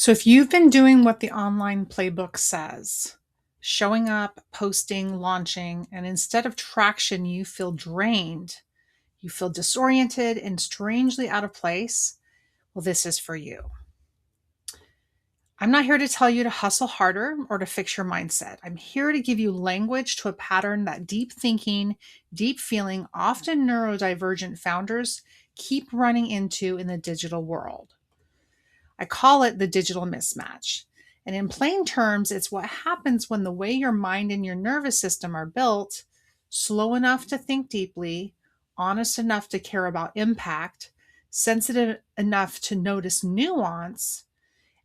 So if you've been doing what the online playbook says, showing up, posting, launching, and instead of traction, you feel drained, you feel disoriented and strangely out of place, well, this is for you. I'm not here to tell you to hustle harder or to fix your mindset. I'm here to give you language to a pattern that deep thinking, deep feeling, often neurodivergent founders keep running into in the digital world. I call it the digital mismatch. And in plain terms, it's what happens when the way your mind and your nervous system are built, slow enough to think deeply, honest enough to care about impact, sensitive enough to notice nuance,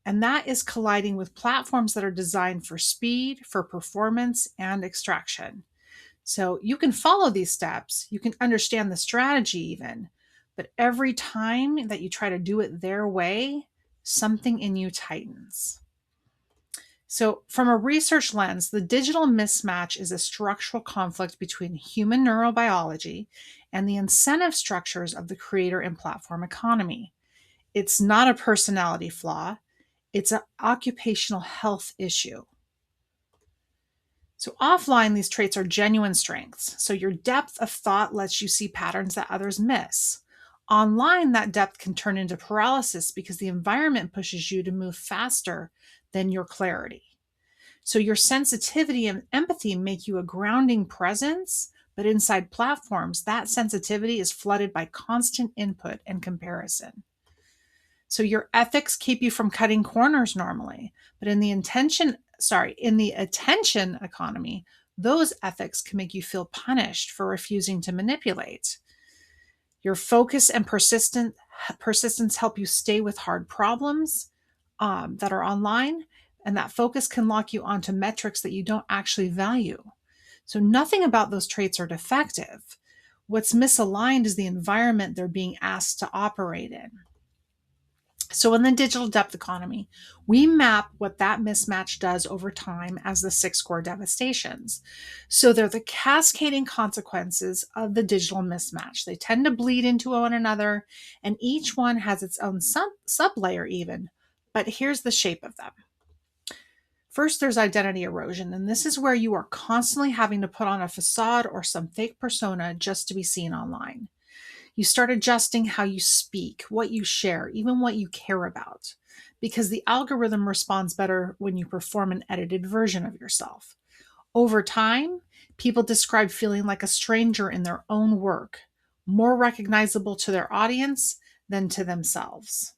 and that is colliding with platforms that are designed for speed, for performance, and extraction. So you can follow these steps, you can understand the strategy even, but every time that you try to do it their way, something in you tightens. So, from a research lens, the digital mismatch is a structural conflict between human neurobiology and the incentive structures of the creator and platform economy. It's not a personality flaw, it's an occupational health issue. So, offline, these traits are genuine strengths. So, your depth of thought lets you see patterns that others miss. Online, that depth can turn into paralysis because the environment pushes you to move faster than your clarity. So, your sensitivity and empathy make you a grounding presence, but inside platforms, that sensitivity is flooded by constant input and comparison. So your ethics keep you from cutting corners normally, but in the attention economy, those ethics can make you feel punished for refusing to manipulate. Your focus and persistence help you stay with hard problems that are online, and that focus can lock you onto metrics that you don't actually value. So nothing about those traits are defective. What's misaligned is the environment they're being asked to operate in. So, in the digital depth economy, we map what that mismatch does over time as the six core devastations. So, they're the cascading consequences of the digital mismatch. They tend to bleed into one another, and each one has its own sub layer, even. But here's the shape of them. First, there's identity erosion, and this is where you are constantly having to put on a facade or some fake persona just to be seen online. You start adjusting how you speak, what you share, even what you care about, because the algorithm responds better when you perform an edited version of yourself. Over time, people describe feeling like a stranger in their own work, more recognizable to their audience than to themselves.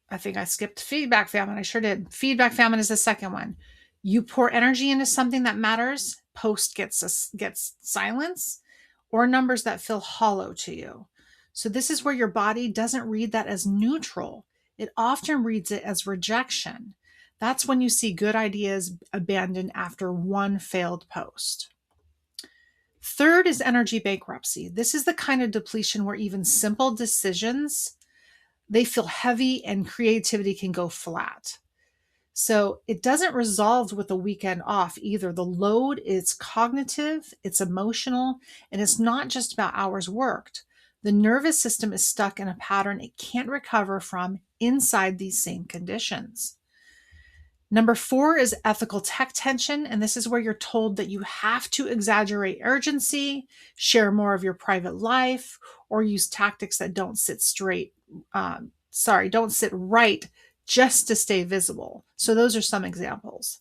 I think I skipped feedback famine. I sure did. Feedback famine is the second one. You pour energy into something that matters, post gets silence or numbers that feel hollow to you. So this is where your body doesn't read that as neutral. It often reads it as rejection. That's when you see good ideas abandoned after one failed post. Third is energy bankruptcy. This is the kind of depletion where even simple decisions, they feel heavy and creativity can go flat. So it doesn't resolve with a weekend off either. The load is cognitive, it's emotional, and it's not just about hours worked. The nervous system is stuck in a pattern it can't recover from inside these same conditions. Number four is ethical tech tension, and this is where you're told that you have to exaggerate urgency, share more of your private life, or use tactics that don't sit right just to stay visible. So those are some examples.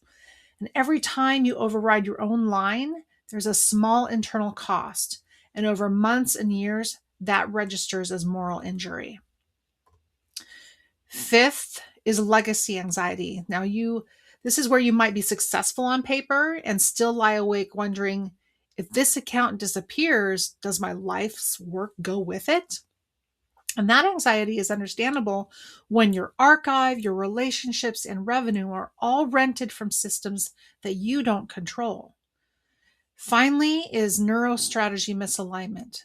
And every time you override your own line, there's a small internal cost. And over months and years, that registers as moral injury. Fifth is legacy anxiety. This is where you might be successful on paper and still lie awake wondering, if this account disappears, does my life's work go with it? And that anxiety is understandable when your archive, your relationships, and revenue are all rented from systems that you don't control. Finally, is neurostrategy misalignment.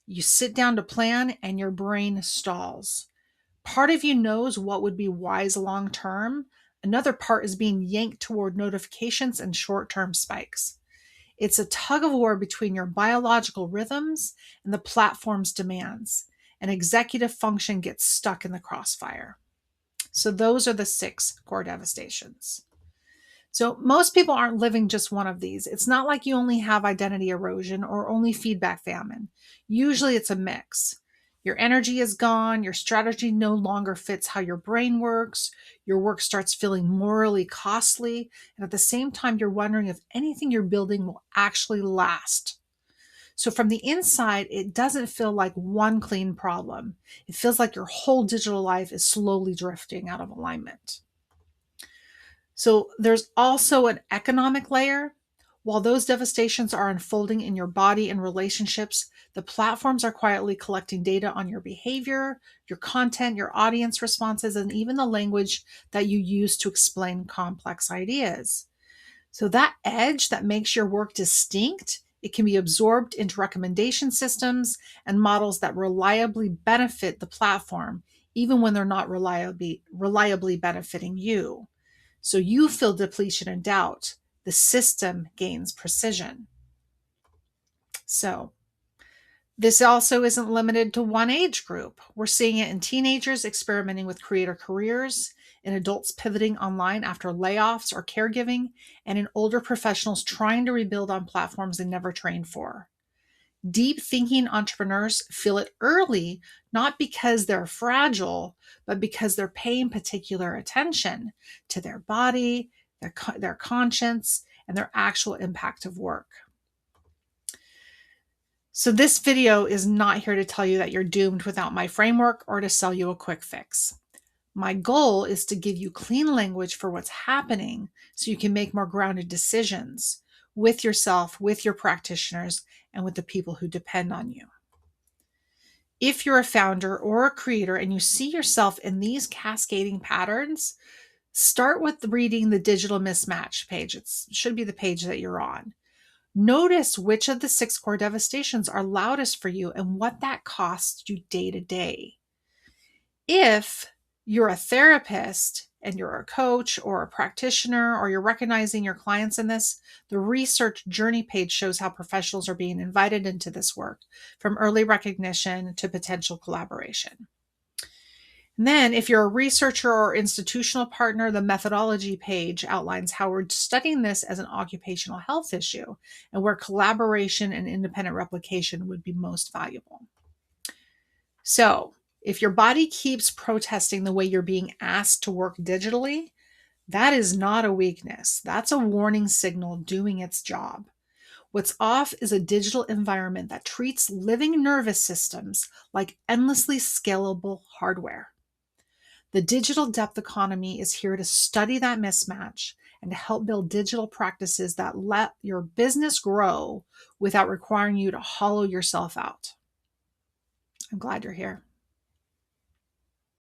You sit down to plan and your brain stalls. Part of you knows what would be wise long term. Another part is being yanked toward notifications and short term spikes. It's a tug of war between your biological rhythms and the platform's demands. and executive function gets stuck in the crossfire. So those are the 6 core devastations. So most people aren't living just one of these. It's not like you only have identity erosion or only feedback famine. Usually it's a mix. Your energy is gone, your strategy no longer fits how your brain works, your work starts feeling morally costly, and at the same time, you're wondering if anything you're building will actually last. So from the inside, it doesn't feel like one clean problem. It feels like your whole digital life is slowly drifting out of alignment. So there's also an economic layer. While those devastations are unfolding in your body and relationships, the platforms are quietly collecting data on your behavior, your content, your audience responses, and even the language that you use to explain complex ideas. So that edge that makes your work distinct, it can be absorbed into recommendation systems and models that reliably benefit the platform, even when they're not reliably benefiting you. So you feel depletion and doubt. The system gains precision. So this also isn't limited to one age group. We're seeing it in teenagers experimenting with creator careers, in adults pivoting online after layoffs or caregiving, and in older professionals trying to rebuild on platforms they never trained for. Deep thinking entrepreneurs feel it early, not because they're fragile, but because they're paying particular attention to their body, their conscience, and their actual impact of work. So this video is not here to tell you that you're doomed without my framework or to sell you a quick fix. My goal is to give you clean language for what's happening so you can make more grounded decisions with yourself, with your practitioners, and with the people who depend on you. If you're a founder or a creator and you see yourself in these cascading patterns, start with reading the Digital Mismatch page. It should be the page that you're on. Notice which of the 6 core devastations are loudest for you and what that costs you day to day. If you're a therapist and you're a coach or a practitioner, or you're recognizing your clients in this, the research journey page shows how professionals are being invited into this work, from early recognition to potential collaboration. And then if you're a researcher or institutional partner, the methodology page outlines how we're studying this as an occupational health issue and where collaboration and independent replication would be most valuable. So if your body keeps protesting the way you're being asked to work digitally, that is not a weakness. That's a warning signal doing its job. What's off is a digital environment that treats living nervous systems like endlessly scalable hardware. The digital depth economy is here to study that mismatch and to help build digital practices that let your business grow without requiring you to hollow yourself out. I'm glad you're here.